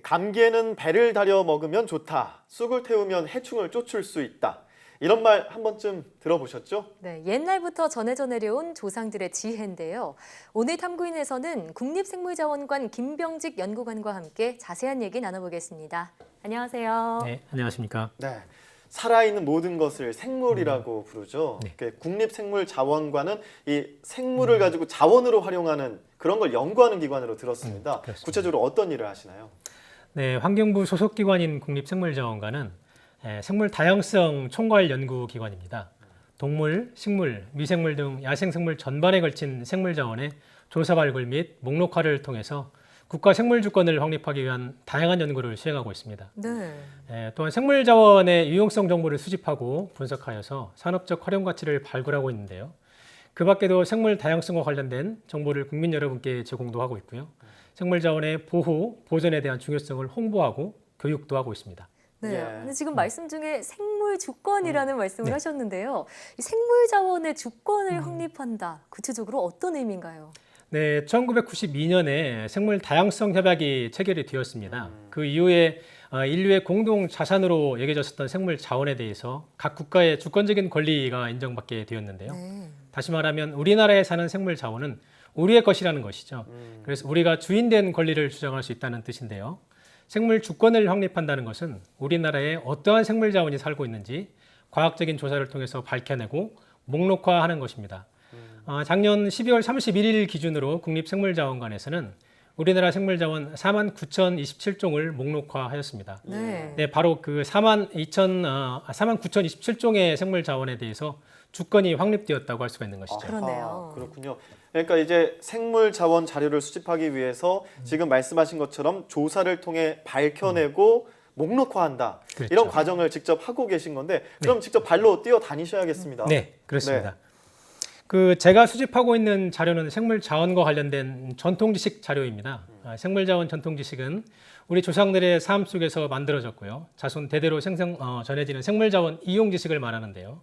감기에는 배를 달여 먹으면 좋다. 쑥을 태우면 해충을 쫓을 수 있다. 이런 말 한 번쯤 들어보셨죠? 네, 옛날부터 전해져 내려온 조상들의 지혜인데요. 오늘 탐구인에서는 국립생물자원관 김병직 연구관과 함께 자세한 얘기 나눠보겠습니다. 안녕하세요. 네, 안녕하십니까. 네. 살아있는 모든 것을 생물이라고 부르죠. 네. 국립생물자원관은 이 생물을 가지고 자원으로 활용하는 그런 걸 연구하는 기관으로 들었습니다. 그렇습니다. 구체적으로 어떤 일을 하시나요? 네, 환경부 소속 기관인 국립생물자원관은 생물 다양성 총괄 연구 기관입니다. 동물, 식물, 미생물 등 야생생물 전반에 걸친 생물자원의 조사 발굴 및 목록화를 통해서 국가 생물주권을 확립하기 위한 다양한 연구를 수행하고 있습니다. 네. 또한 생물자원의 유용성 정보를 수집하고 분석하여서 산업적 활용 가치를 발굴하고 있는데요. 그 밖에도 생물 다양성과 관련된 정보를 국민 여러분께 제공도 하고 있고요. 생물자원의 보호, 보존에 대한 중요성을 홍보하고 교육도 하고 있습니다. 네. 예. 근데 지금 말씀 중에 생물 주권이라는 말씀을 네. 하셨는데요. 이 생물 자원의 주권을 확립한다. 구체적으로 어떤 의미인가요? 네, 1992년에 생물 다양성 협약이 체결이 되었습니다. 그 이후에 인류의 공동 자산으로 여겨졌었던 생물 자원에 대해서 각 국가의 주권적인 권리가 인정받게 되었는데요. 네. 다시 말하면 우리나라에 사는 생물 자원은 우리의 것이라는 것이죠. 그래서 우리가 주인된 권리를 주장할 수 있다는 뜻인데요. 생물 주권을 확립한다는 것은 우리나라에 어떠한 생물 자원이 살고 있는지 과학적인 조사를 통해서 밝혀내고 목록화하는 것입니다. 작년 12월 31일 기준으로 국립생물자원관에서는 우리나라 생물자원 49,027종을 목록화하였습니다. 네. 네, 바로 그 49,027종의 생물자원에 대해서 주권이 확립되었다고 할 수가 있는 것이죠. 그러네요. 그렇군요. 그러니까 이제 생물 자원 자료를 수집하기 위해서 지금 말씀하신 것처럼 조사를 통해 밝혀내고 목록화한다. 그렇죠. 이런 과정을 직접 하고 계신 건데 그럼 직접 발로 뛰어 다니셔야겠습니다. 네, 그렇습니다. 그 제가 수집하고 있는 자료는 생물 자원과 관련된 전통 지식 자료입니다. 생물 자원 전통 지식은 우리 조상들의 삶 속에서 만들어졌고요. 자손 대대로 전해지는 생물 자원 이용 지식을 말하는데요.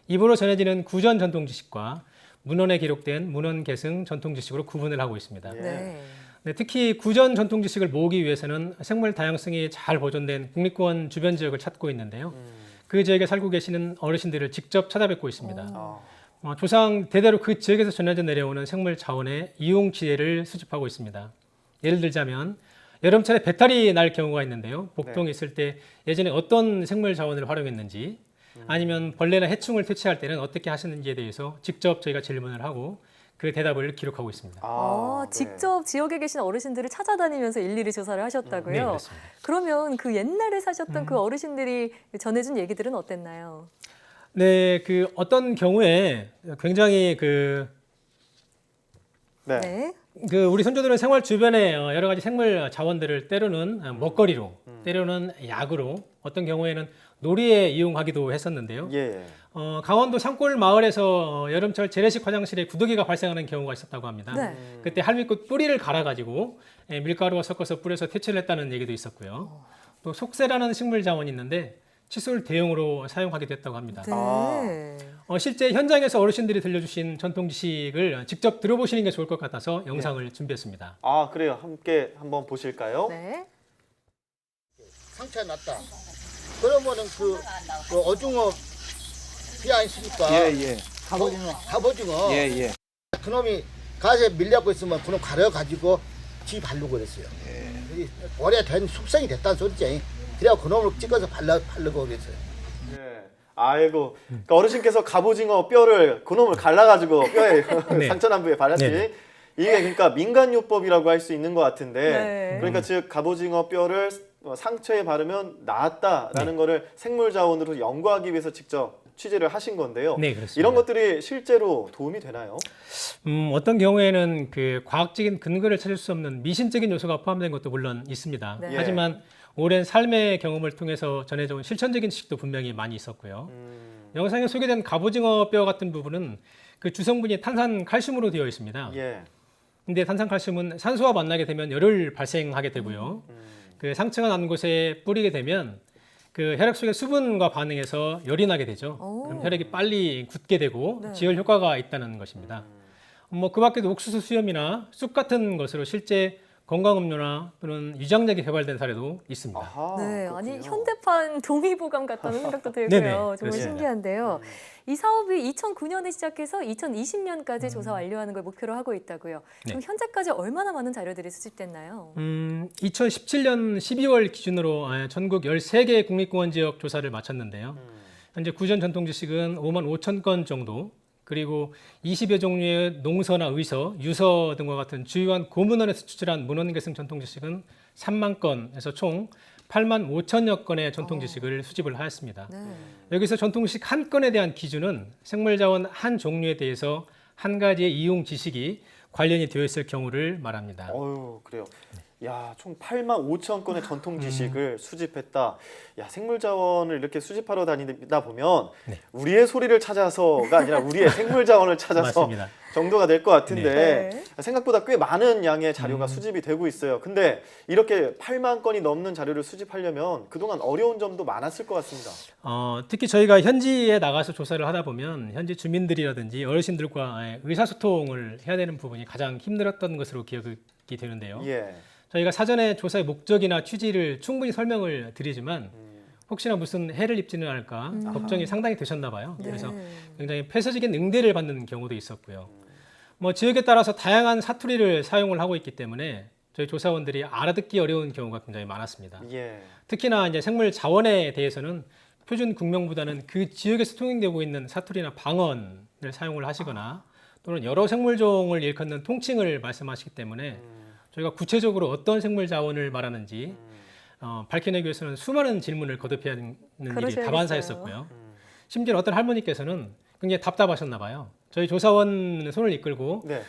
입으로 전해지는 구전 전통 지식과 문헌에 기록된 문헌 계승 전통 지식으로 구분을 하고 있습니다. 예. 네. 네, 특히 구전 전통 지식을 모으기 위해서는 생물 다양성이 잘 보존된 국립공원 주변 지역을 찾고 있는데요. 그 지역에 살고 계시는 어르신들을 직접 찾아뵙고 있습니다. 아, 조상 대대로 그 지역에서 전해져 내려오는 생물 자원의 이용 지혜를 수집하고 있습니다. 예를 들자면 여름철에 배탈이 날 경우가 있는데요. 복통이 있을 때 예전에 어떤 생물 자원을 활용했는지 아니면 벌레나 해충을 퇴치할 때는 어떻게 하셨는지에 대해서 직접 저희가 질문을 하고 그 대답을 기록하고 있습니다. 네. 직접 지역에 계신 어르신들을 찾아다니면서 일일이 조사를 하셨다고요? 네, 그렇습니다. 그러면 그 옛날에 사셨던 그 어르신들이 전해준 얘기들은 어땠나요? 네, 그 어떤 경우에 굉장히 네. 우리 선조들은 생활 주변에 여러 가지 생물 자원들을 때로는 먹거리로, 때로는 약으로, 어떤 경우에는 놀이에 이용하기도 했었는데요. 예. 강원도 산골 마을에서 여름철 재래식 화장실에 구더기가 발생하는 경우가 있었다고 합니다. 네. 그때 할미꽃 뿌리를 갈아가지고 밀가루와 섞어서 뿌려서 퇴치를 했다는 얘기도 있었고요. 또 속세라는 식물 자원이 있는데 칫솔 대용으로 사용하게 됐다고 합니다. 네. 실제 현장에서 어르신들이 들려주신 전통 지식을 직접 들어보시는 게 좋을 것 같아서 영상을 준비했습니다. 아, 그래요. 함께 한번 보실까요? 네. 상처가 났다. 그러면은 그 어중어 비안 있으니까 예. 갑오징어 예. 그놈이 가시에 밀려고 있으면 그놈 가려가지고 지 바르고 그랬어요. 이 오래된 숙성이 됐다는 소리지. 그래야 그놈을 찍어서 바르고 그랬어요. 네. 아이고, 그러니까 어르신께서 갑오징어 뼈를 그놈을 갈라가지고 뼈에 네. 상처 난 부위에 발랐지. 네. 이게 그러니까 민간요법이라고 할 수 있는 것 같은데, 네. 그러니까 즉 갑오징어 뼈를 상처에 바르면 나았다라는 거를 생물자원으로 연구하기 위해서 직접 취재를 하신 건데요. 네, 그렇습니다. 이런 것들이 실제로 도움이 되나요? 어떤 경우에는 그 과학적인 근거를 찾을 수 없는 미신적인 요소가 포함된 것도 물론 있습니다. 네. 하지만 오랜 삶의 경험을 통해서 전해져 온 실천적인 지식도 분명히 많이 있었고요. 영상에 소개된 갑오징어 뼈 같은 부분은 그 주성분이 탄산 칼슘으로 되어 있습니다. 예. 근데 탄산 칼슘은 산소와 만나게 되면 열을 발생하게 되고요. 그 상처가 난 곳에 뿌리게 되면 그 혈액 속의 수분과 반응해서 열이 나게 되죠. 그럼 혈액이 빨리 굳게 되고 네. 지혈 효과가 있다는 것입니다. 그 밖에도 옥수수 수염이나 쑥 같은 것으로 실제 건강음료나 또는 위장약이 개발된 사례도 있습니다. 아하, 네, 그렇군요. 아니 현대판 동의보감 같다는 생각도 들고요. 네네, 정말 그렇습니다. 신기한데요. 이 사업이 2009년에 시작해서 2020년까지 조사 완료하는 걸 목표로 하고 있다고요. 그럼 현재까지 얼마나 많은 자료들이 수집됐나요? 2017년 12월 기준으로 전국 13개 국립공원 지역 조사를 마쳤는데요. 현재 구전 전통 지식은 5만 5천 건 정도, 그리고 20여 종류의 농서나 의서, 유서 등과 같은 주요한 고문원에서 추출한 문헌계승 전통 지식은 3만 건에서 총 8만 5천여 건의 전통 지식을 수집을 하였습니다. 네. 여기서 전통 지식 한 건에 대한 기준은 생물자원 한 종류에 대해서 한 가지의 이용 지식이 관련이 되어 있을 경우를 말합니다. 어유, 그래요. 야, 총 8만 5천 건의 전통 지식을 수집했다. 야, 생물 자원을 이렇게 수집하러 다니다 보면 네. 우리의 소리를 찾아서가 아니라 우리의 생물 자원을 찾아서 맞습니다. 정도가 될 것 같은데 네. 생각보다 꽤 많은 양의 자료가 수집이 되고 있어요. 근데 이렇게 8만 건이 넘는 자료를 수집하려면 그동안 어려운 점도 많았을 것 같습니다. 특히 저희가 현지에 나가서 조사를 하다 보면 현지 주민들이라든지 어르신들과 의사소통을 해야 되는 부분이 가장 힘들었던 것으로 기억이 되는데요. 예. 저희가 사전에 조사의 목적이나 취지를 충분히 설명을 드리지만 혹시나 무슨 해를 입지는 않을까 걱정이 상당히 되셨나 봐요. 그래서 네. 굉장히 폐쇄적인 응대를 받는 경우도 있었고요. 뭐 지역에 따라서 다양한 사투리를 사용을 하고 있기 때문에 저희 조사원들이 알아듣기 어려운 경우가 굉장히 많았습니다. 예. 특히나 이제 생물 자원에 대해서는 표준 국명보다는 그 지역에서 통용되고 있는 사투리나 방언을 사용을 하시거나 또는 여러 생물종을 일컫는 통칭을 말씀하시기 때문에 저희가 구체적으로 어떤 생물 자원을 말하는지 밝혀내기 위해서는 수많은 질문을 거듭해야 하는 일이 그러셔야겠어요. 다반사였었고요. 심지어 어떤 할머니께서는 굉장히 답답하셨나 봐요. 저희 조사원 손을 이끌고 네.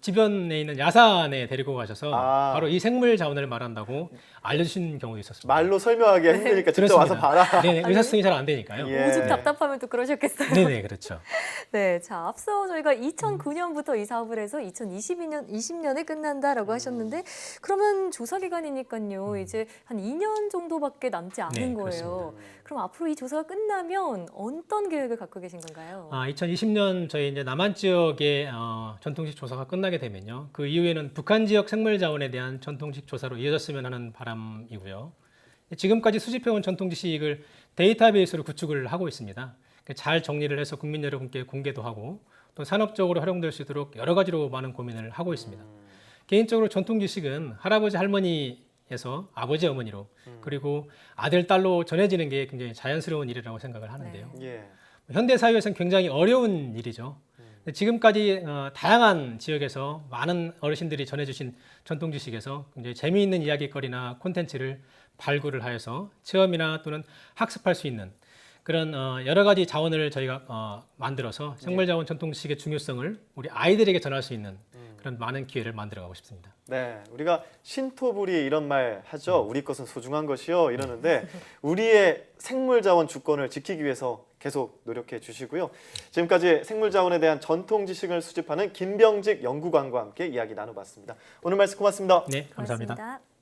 주변에 있는 야산에 데리고 가셔서 아. 바로 이 생물 자원을 말한다고 알려주신 경우도 있었습니다. 말로 설명하기 힘드니까 직접 와서 봐라. 네네, 의사소통이 잘 안 되니까요. 예. 오죽 답답하면 또 그러셨겠어요. 네네, 그렇죠. 네, 자 앞서 저희가 2009년부터 이 사업을 해서 2020년에 끝난다라고 하셨는데 그러면 조사 기간이니까요 이제 한 2년 정도밖에 남지 않은 네, 거예요. 그럼 앞으로 이 조사가 끝나면 어떤 계획을 갖고 계신 건가요? 2020년 저희 이제 남한 지역의 전통식 조사가 끝나게 되면요, 그 이후에는 북한 지역 생물 자원에 대한 전통식 조사로 이어졌으면 하는 바람이고요. 지금까지 수집해온 전통 지식을 데이터베이스로 구축을 하고 있습니다. 잘 정리를 해서 국민 여러분께 공개도 하고 또 산업적으로 활용될 수 있도록 여러 가지로 많은 고민을 하고 있습니다. 개인적으로 전통 지식은 할아버지 할머니에서 아버지 어머니로 그리고 아들 딸로 전해지는 게 굉장히 자연스러운 일이라고 생각을 하는데요. 예. 현대 사회에서는 굉장히 어려운 일이죠. 지금까지 다양한 지역에서 많은 어르신들이 전해주신 전통 지식에서 굉장히 재미있는 이야기거리나 콘텐츠를 발굴을 하여서 체험이나 또는 학습할 수 있는 그런 여러 가지 자원을 저희가 만들어서 생물자원 전통 지식의 중요성을 우리 아이들에게 전할 수 있는 그런 많은 기회를 만들어가고 싶습니다. 네, 우리가 신토부리 이런 말 하죠. 우리 것은 소중한 것이요 이러는데 우리의 생물자원 주권을 지키기 위해서 계속 노력해 주시고요. 지금까지 생물자원에 대한 전통 지식을 수집하는 김병직 연구관과 함께 이야기 나눠봤습니다. 오늘 말씀 고맙습니다. 네, 감사합니다. 고맙습니다.